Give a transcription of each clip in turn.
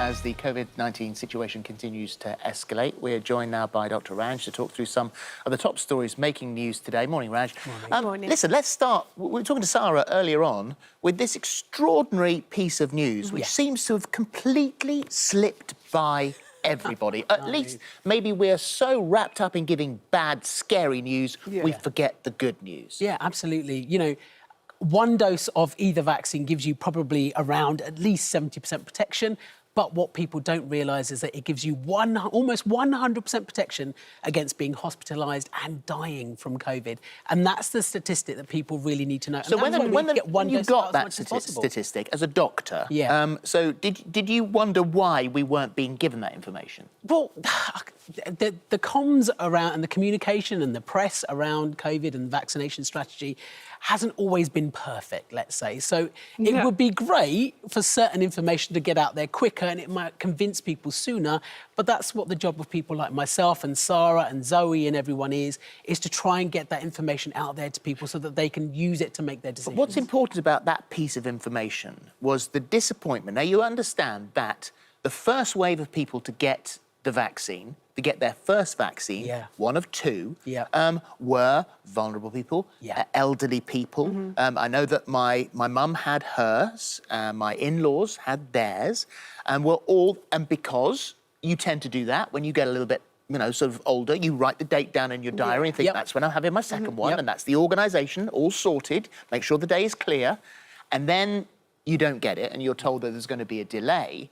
as the COVID-19 situation continues to escalate. We're joined now by Dr Ranj to talk through some of the top stories making news today. Morning, Ranj. Morning. Listen, let's start. We were talking to Sarah earlier on with this extraordinary piece of news, which seems to have completely slipped by everybody. At least maybe we're so wrapped up in giving bad, scary news, we forget the good news. Yeah, absolutely. You know, one dose of either vaccine gives you probably around at least 70% protection. But what people don't realise is that it gives you almost 100% protection against being hospitalised and dying from COVID. And that's the statistic that people really need to know. So when you got that statistic as a doctor, so did you wonder why we weren't being given that information? Well, the comms around and the communication and the press around COVID and vaccination strategy hasn't always been perfect, let's say. So it would be great for certain information to get out there quicker and it might convince people sooner, but that's what the job of people like myself and Sarah and Zoe and everyone is to try and get that information out there to people so that they can use it to make their decisions. But what's important about that piece of information was the disappointment. Now, you understand that the first wave of people to get the vaccine, to get their first vaccine, one of two, were vulnerable people, elderly people. I know that my mum had hers, my in-laws had theirs, and because you tend to do that when you get a little bit, you know, sort of older, you write the date down in your diary and think, that's when I'm having my second one, and that's the organisation, all sorted, make sure the day is clear, and then you don't get it and you're told that there's going to be a delay.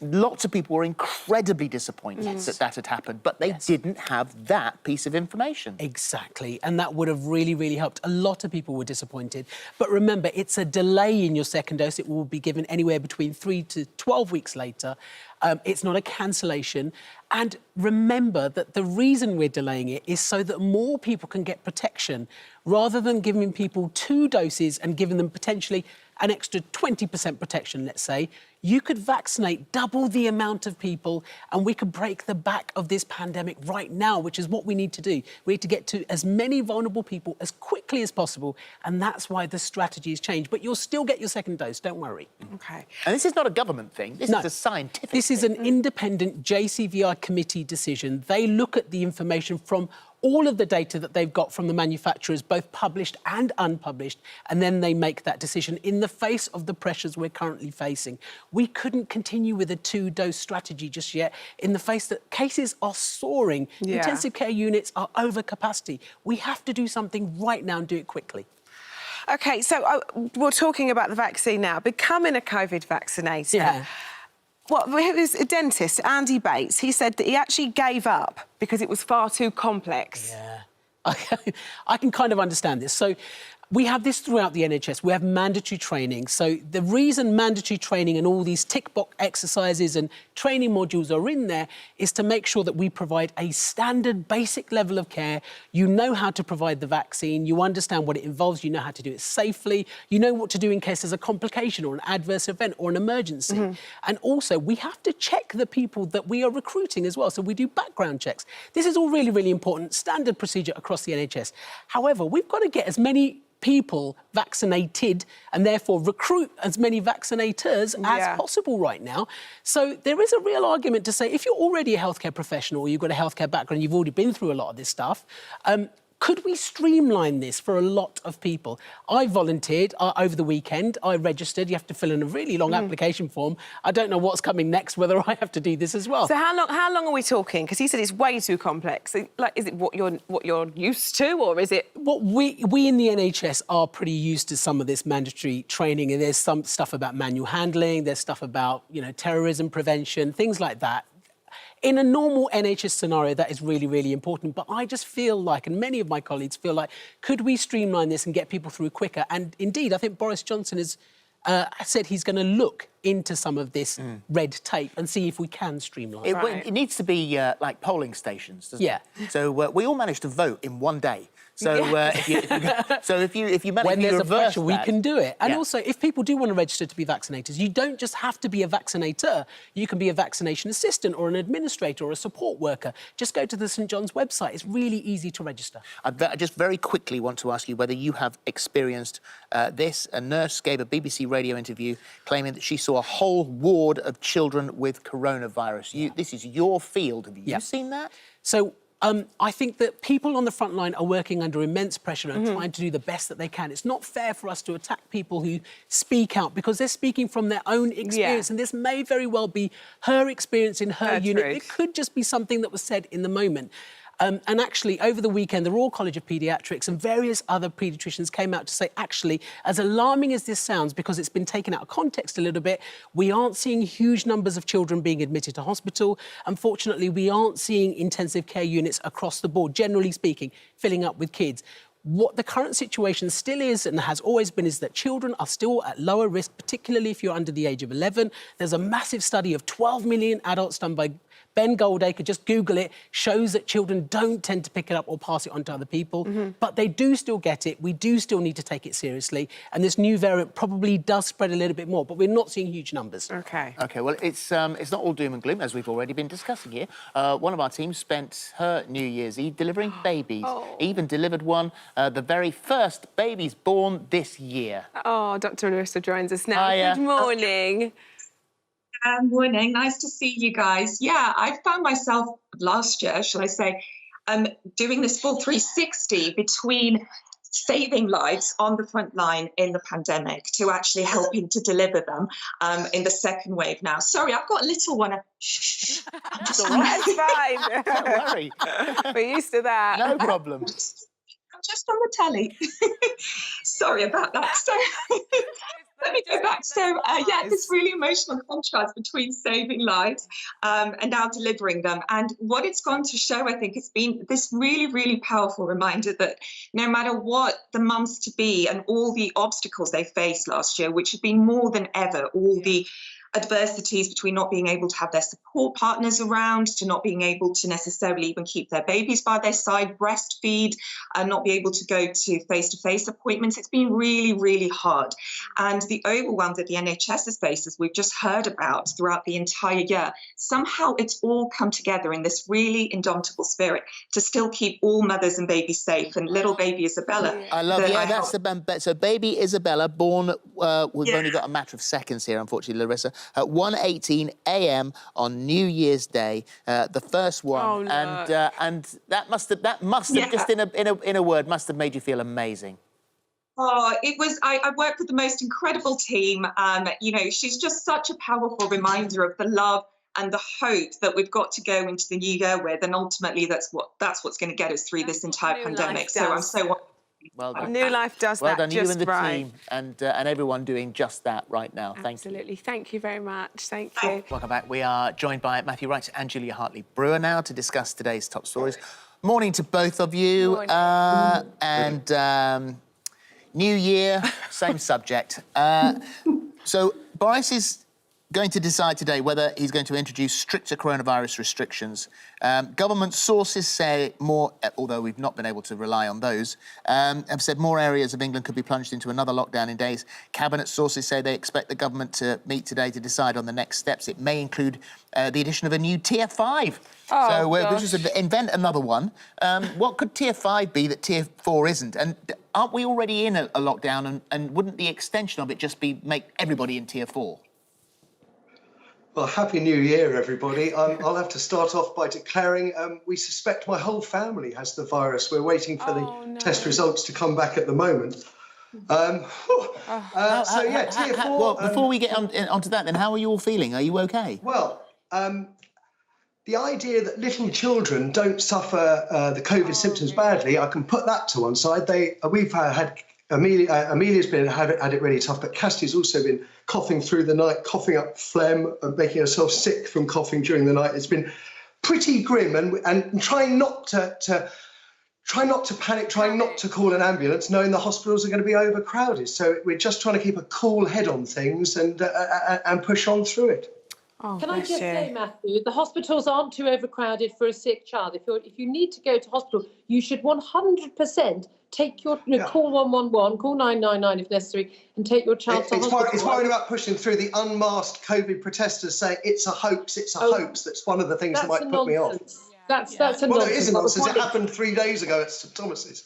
Lots of people were incredibly disappointed that that had happened, but they didn't have that piece of information. Exactly, and that would have really, really helped. A lot of people were disappointed. But remember, it's a delay in your second dose. It will be given anywhere between 3 to 12 weeks later. It's not a cancellation. And remember that the reason we're delaying it is so that more people can get protection, rather than giving people 2 doses and giving them potentially an extra 20% protection, let's say. You could vaccinate double the amount of people and we could break the back of this pandemic right now, which is what we need to do. We need to get to as many vulnerable people as quickly as possible, and that's why the strategy has changed. But you'll still get your second dose, don't worry. OK. And this is not a government thing, this is a scientific thing. This is an independent JCVI committee decision. They look at the information from all of the data that they've got from the manufacturers, both published and unpublished, and then they make that decision in the face of the pressures we're currently facing. We couldn't continue with a 2-dose strategy just yet in the face that cases are soaring. Intensive care units are over capacity. We have to do something right now and do it quickly. OK, so we're talking about the vaccine now. Becoming a COVID vaccinator. Well, it was a dentist, Andy Bates. He said that he actually gave up because it was far too complex. I can kind of understand this. So we have this throughout the NHS. We have mandatory training. So the reason mandatory training and all these tick-box exercises and training modules are in there is to make sure that we provide a standard basic level of care. You know how to provide the vaccine. You understand what it involves. You know how to do it safely. You know what to do in case there's a complication or an adverse event or an emergency. And also, we have to check the people that we are recruiting as well. So we do background checks. This is all really, really important, standard procedure across the NHS. However, we've got to get as many people vaccinated and therefore recruit as many vaccinators as possible right now. So there is a real argument to say if you're already a healthcare professional or you've got a healthcare background, you've already been through a lot of this stuff, could we streamline this for a lot of people? I volunteered over the weekend. I registered. You have to fill in a really long application form. I don't know what's coming next, whether I have to do this as well. So how long are we talking? Because he said it's way too complex. Like, is it what you're used to, or is it? What we in the NHS are pretty used to some of this mandatory training, and there's some stuff about manual handling. There's stuff about, you know, terrorism prevention, things like that. In a normal NHS scenario, that is really, really important. But I just feel like, and many of my colleagues feel like, could we streamline this and get people through quicker? And indeed, I think Boris Johnson has said he's going to look into some of this red tape and see if we can streamline it. It needs to be like polling stations, doesn't it? So we all managed to vote in one day. So if you manage when to there's a reverse pressure, we can do it. And Yeah. also, if people do want to register to be vaccinators, you don't just have to be a vaccinator. You can be a vaccination assistant or an administrator or a support worker. Just go to the St John's website. It's really easy to register. I just very quickly want to ask you whether you have experienced this. A nurse gave a BBC radio interview claiming that she saw a whole ward of children with coronavirus. This is your field. Have you seen that? So I think that people on the front line are working under immense pressure and trying to do the best that they can. It's not fair for us to attack people who speak out because they're speaking from their own experience. And this may very well be her experience in her unit. truth. It could just be something that was said in the moment. And actually, over the weekend, the Royal College of Paediatrics and various other paediatricians came out to say, actually, as alarming as this sounds, because it's been taken out of context a little bit, we aren't seeing huge numbers of children being admitted to hospital. Unfortunately, we aren't seeing intensive care units across the board, generally speaking, filling up with kids. What the current situation still is and has always been is that children are still at lower risk, particularly if you're under the age of 11. There's a massive study of 12 million adults done by Ben Goldacre, just Google it, shows that children don't tend to pick it up or pass it on to other people, but they do still get it. We do still need to take it seriously. And this new variant probably does spread a little bit more, but we're not seeing huge numbers. OK. OK, well, it's not all doom and gloom, as we've already been discussing here. One of our teams spent her New Year's Eve delivering babies, even delivered one, the very first babies born this year. Oh, Dr Larisa joins us now. Hiya. Good morning. Morning, nice to see you guys. Yeah, I found myself last year, shall I say, doing this full 360 between saving lives on the front line in the pandemic to actually helping to deliver them in the second wave now. Sorry, I've got a little one. Shh. It's all right. It's fine. Don't worry. We're used to that. No problem. I'm just on the telly. Sorry about that. So let me go back. So, this really emotional contrast between saving lives and now delivering them. And what it's gone to show, I think, has been this really, really powerful reminder that no matter what the mums-to-be and all the obstacles they faced last year, which have been more than ever, all the adversities between not being able to have their support partners around, to not being able to necessarily even keep their babies by their side, breastfeed, and not be able to go to face-to-face appointments. It's been really, really hard. And the overwhelm that the NHS has faced, as we've just heard about throughout the entire year, somehow it's all come together in this really indomitable spirit to still keep all mothers and babies safe. And little baby Isabella. I love it. Yeah, that's the... So baby Isabella, born... we've only got a matter of seconds here, unfortunately, Larissa, at 1:18 a.m. on New Year's Day, the first one. Oh, no. And that must have just in a word, must have made you feel amazing. Oh, it was, I work with the most incredible team. You know, she's just such a powerful reminder of the love and the hope that we've got to go into the new year with. And ultimately, that's what's going to get us through this entire pandemic. So I'm so... Well done. New Life does well that done, just you and the right. team and everyone doing just that right now. Thank you. Absolutely. Thank you very much. Thank you. Welcome back. We are joined by Matthew Wright and Julia Hartley-Brewer now to discuss today's top stories. Morning to both of you. Morning. New year, same subject. So Boris is going to decide today whether he's going to introduce stricter coronavirus restrictions. Government sources say more, although we've not been able to rely on those, have said more areas of England could be plunged into another lockdown in days. Cabinet sources say they expect the government to meet today to decide on the next steps. It may include the addition of a new Tier 5. Oh, so we'll just invent another one. What could Tier 5 be that Tier 4 isn't? And aren't we already in a lockdown, and wouldn't the extension of it just be make everybody in Tier 4? Well, Happy New Year, everybody. I'll have to start off by declaring we suspect my whole family has the virus. We're waiting for the test results to come back at the moment. Tier 4... Well, before we get onto that, then, how are you all feeling? Are you OK? Well, the idea that little children don't suffer the COVID symptoms badly, I can put that to one side. We've had... Amelia's had it really tough, but Cassie's also been coughing through the night, coughing up phlegm and making herself sick from coughing during the night. It's been pretty grim, and trying not to panic, trying not to call an ambulance, knowing the hospitals are going to be overcrowded. So we're just trying to keep a cool head on things and push on through it. Oh, Can I bless just you. say, Matthew, the hospitals aren't too overcrowded for a sick child. If you need to go to hospital, you should 100% take your call 111, call 999 if necessary, and take your child to hospital. It's worried about pushing through the unmasked COVID protesters saying it's a hoax, it's a hoax. That's one of the things that might put me off. That's a nonsense. Well, no, it isn't nonsense. It happened 3 days ago at St Thomas's.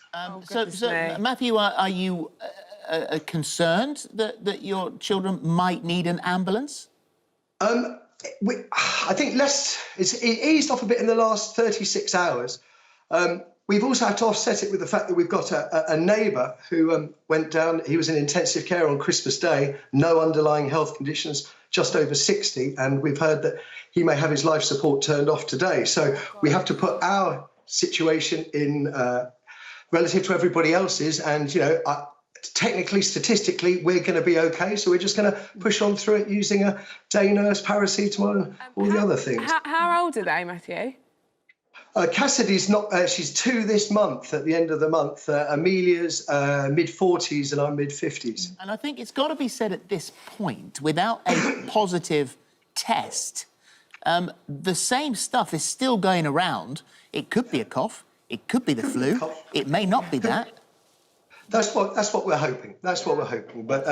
So, Matthew, are you concerned that your children might need an ambulance? I think it eased off a bit in the last 36 hours. We've also had to offset it with the fact that we've got a neighbour who went down. He was in intensive care on Christmas Day, no underlying health conditions, just over 60, and we've heard that he may have his life support turned off today. So we have to put our situation in relative to everybody else's, and technically, statistically, we're going to be okay. So we're just going to push on through it using a day nurse, paracetamol, and all the other things. How old are they, Matthew? Cassidy's she's 2 this month, at the end of the month. Amelia's mid-40s and I'm mid-50s. And I think it's got to be said at this point, without a positive test, the same stuff is still going around. It could be a cough. It could be the flu. It may not be that. That's what we're hoping. That's what we're hoping. But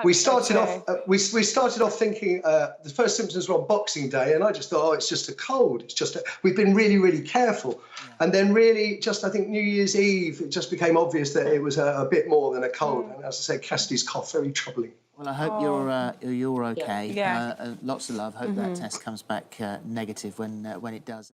we started off thinking the first symptoms were on Boxing Day, and I just thought, oh, it's just a cold. It's just we've been really, really careful, and then really just I think New Year's Eve it just became obvious that it was a bit more than a cold. And as I say, Cassidy's cough very troubling. Well, I hope you're okay. Lots of love. Hope that test comes back negative when it does.